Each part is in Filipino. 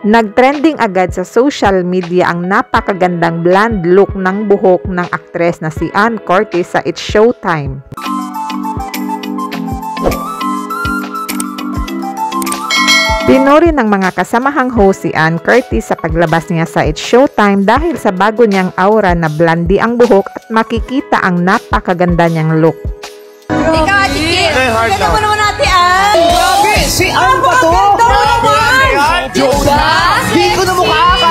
Nagtrending agad sa social media ang napakagandang blonde look ng buhok ng aktres na si Ann Curtis sa It's Showtime. Pinuri ng mga kasamahang host si Ann Curtis sa paglabas niya sa It's Showtime dahil sa bago niyang aura na blondie ang buhok at makikita ang napakaganda niyang look. Ikaw, Ati, ganda mo naman natin, Ann! Grabe! Si Ann ba to? Ganda mo naman! Diba? Di ko na mukha ka!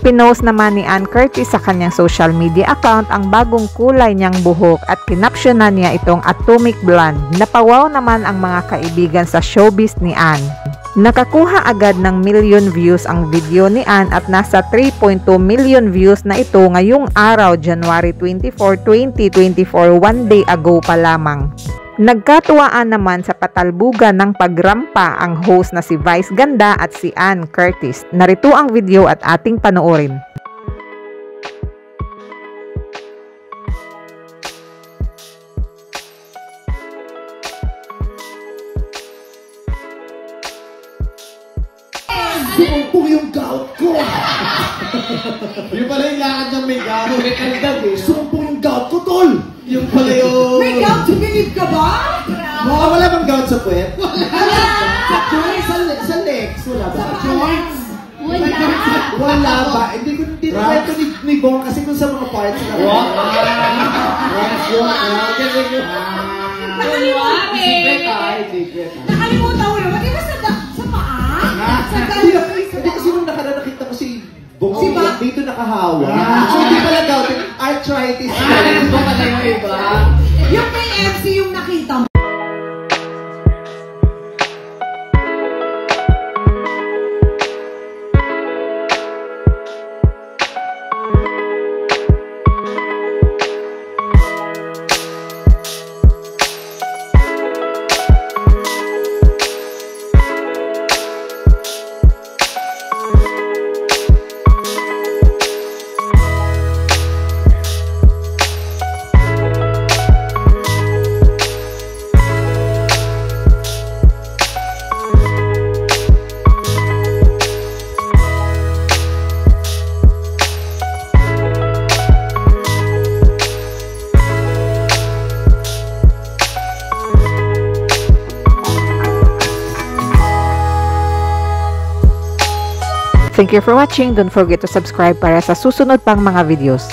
Pinost naman ni Ann Curtis sa kanyang social media account ang bagong kulay niyang buhok at kinapsyonan niya itong Atomic Blonde. Napawaw naman ang mga kaibigan sa showbiz ni Ann. Nakakuha agad ng million views ang video ni Ann at nasa 3.2 million views na ito ngayong araw, January 24, 2024, one day ago pa lamang. Nagkatuwaan naman sa patalbugan ng pagrampa ang host na si Vice Ganda at si Ann Curtis. Narito ang video at ating panoorin. Sumpong yung gout ko! Yung pala yung lakad ng may gout. May kaldag eh. Sumpong yung gout ko, tol! Yung pala yung... May gout, sumilip ka ba? Wala bang gout sa puwet? Wala! Sa legs, wala ba? Sa joints? Wala ba? Hindi ko kwento ni Bong kasi kung sa mga parts na... Nakalimutan ko naman, di ba sa paa? Hindi kasi nung nakita ko si Bong dito nakahawa. So hindi pala gout, arthritis. Hindi ba pala yung iba? Yung kay MC yung nakita mo. Thank you for watching. Don't forget to subscribe para sa susunod pang mga videos.